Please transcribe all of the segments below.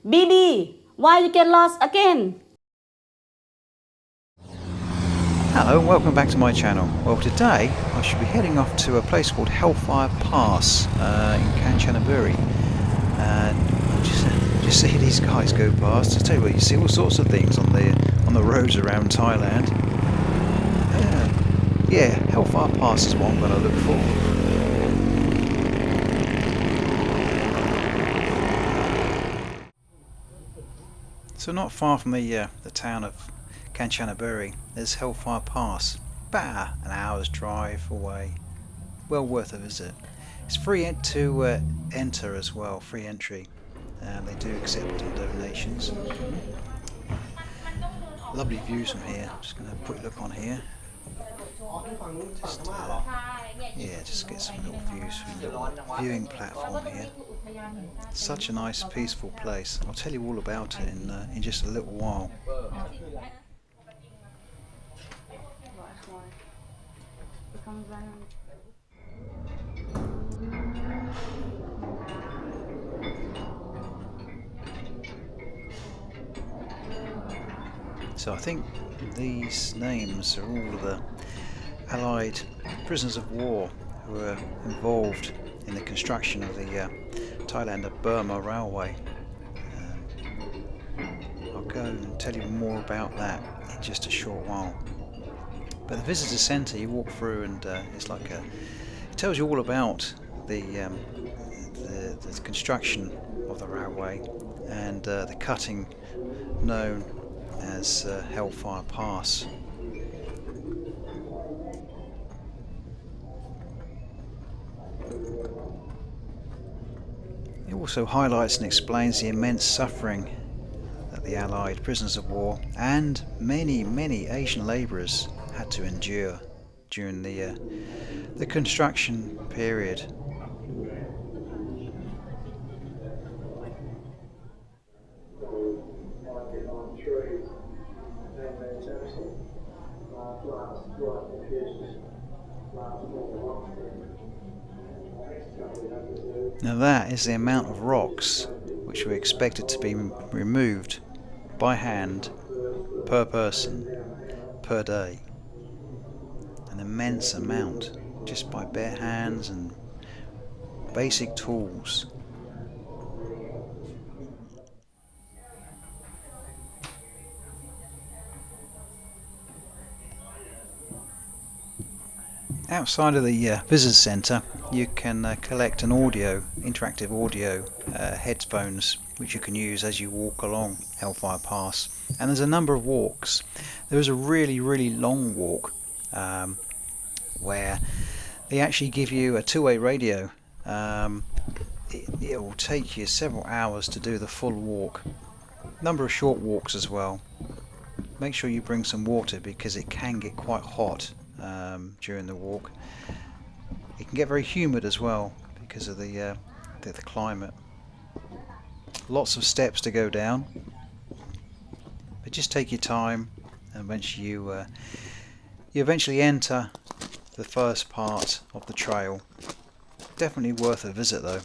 BB, why you get lost again? Hello and welcome back to my channel. Well, today I should be heading off to a place called Hellfire Pass in Kanchanaburi, and I just see these guys go past. I tell you what, you see all sorts of things on the roads around Thailand. Yeah, Hellfire Pass is what I'm going to look for. So not far from the town of Kanchanaburi, there's Hellfire Pass, about an hour's drive away. Well worth a visit. It's free to enter as well, free entry, and they do accept donations. Lovely views from here. Just going to have a quick look on here. Just get some little views from the little viewing platform here. Such a nice peaceful place. I'll tell you all about it in just a little while. So I think these names are all of the Allied prisoners of war who were involved in the construction of the Thailand and Burma Railway. I'll go and tell you more about that in just a short while. But the visitor centre, you walk through and it's like it tells you all about the construction of the railway and the cutting known as Hellfire Pass. It also highlights and explains the immense suffering that the Allied prisoners of war and many Asian labourers had to endure during the construction period. Now that is the amount of rocks which were expected to be removed by hand per person per day. An immense amount just by bare hands and basic tools. Outside of the visitor centre, you can collect an interactive audio headphones, which you can use as you walk along Hellfire Pass. And there's a number of walks. There is a really long walk where they actually give you a two-way radio. It will take you several hours to do the full walk. Number of short walks as well. Make sure you bring some water because it can get quite hot during the walk. It can get very humid as well because of the climate. Lots of steps to go down, but just take your time, and eventually you eventually enter the first part of the trail. Definitely worth a visit though.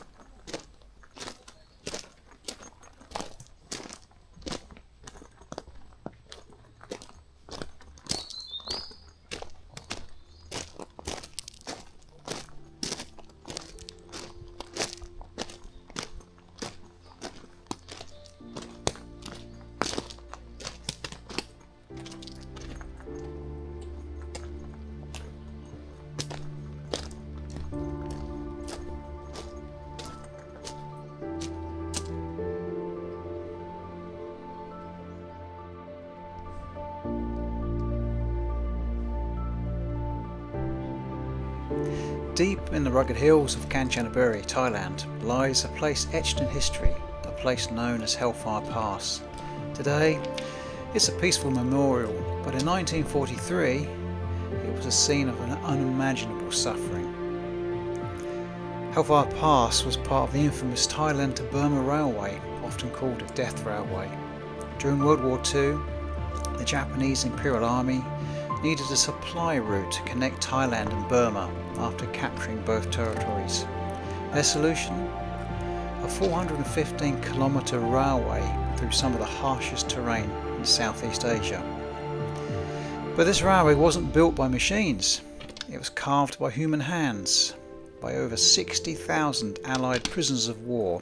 Deep in the rugged hills of Kanchanaburi, Thailand, lies a place etched in history, a place known as Hellfire Pass. Today, it's a peaceful memorial, but in 1943, it was a scene of an unimaginable suffering. Hellfire Pass was part of the infamous Thailand to Burma Railway, often called a death railway. During World War II, the Japanese Imperial Army needed a supply route to connect Thailand and Burma after capturing both territories. Their solution? a 415-kilometre railway through some of the harshest terrain in Southeast Asia. But this railway wasn't built by machines, it was carved by human hands, by over 60,000 Allied prisoners of war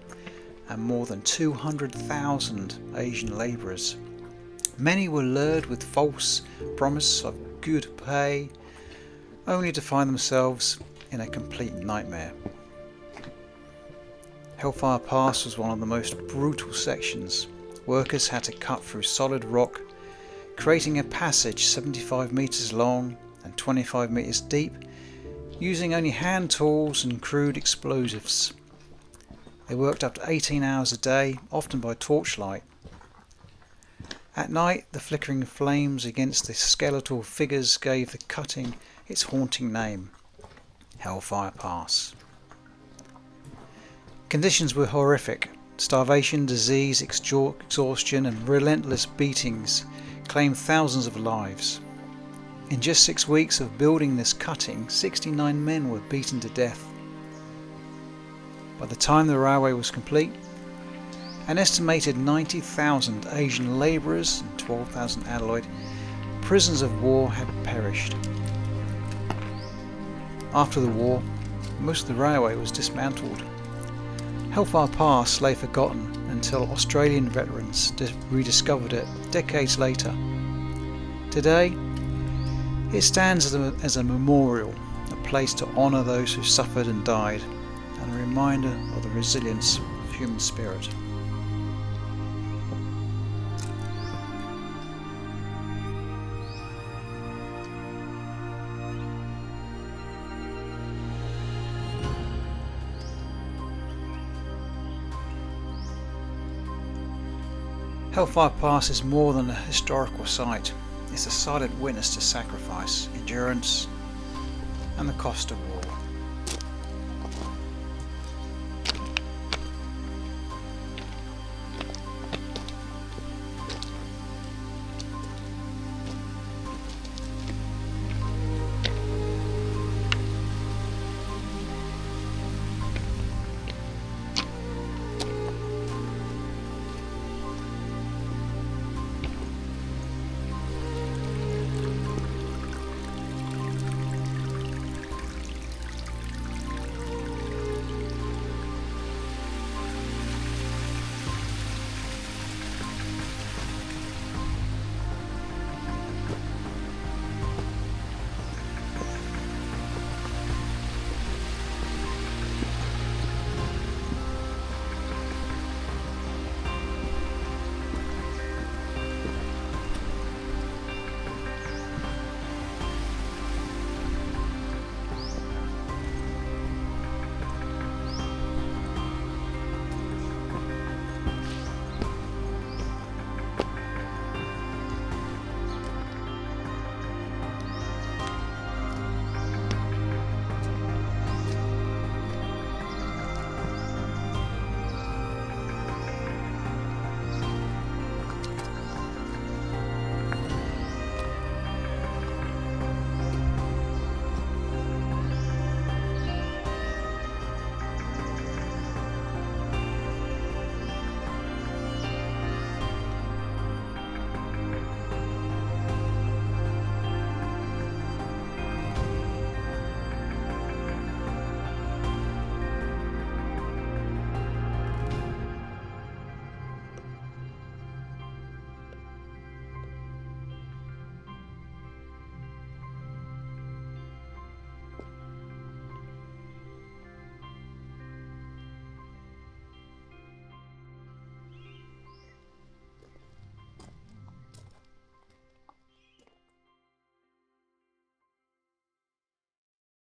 and more than 200,000 Asian labourers. Many were lured with false promise of good pay, only to find themselves in a complete nightmare. Hellfire Pass was one of the most brutal sections. Workers had to cut through solid rock, creating a passage 75 metres long and 25 metres deep, using only hand tools and crude explosives. They worked up to 18 hours a day, often by torchlight. At night, the flickering flames against the skeletal figures gave the cutting its haunting name, Hellfire Pass. Conditions were horrific. Starvation, disease, exhaustion and relentless beatings claimed thousands of lives. In just 6 weeks of building this cutting, 69 men were beaten to death. By the time the railway was complete, an estimated 90,000 Asian labourers and 12,000 Allied prisoners of war had perished. After the war, most of the railway was dismantled. Hellfire Pass lay forgotten until Australian veterans rediscovered it decades later. Today, it stands as a memorial, a place to honour those who suffered and died, and a reminder of the resilience of human spirit. Hellfire Pass is more than a historical site. It's a silent witness to sacrifice, endurance, and the cost of war.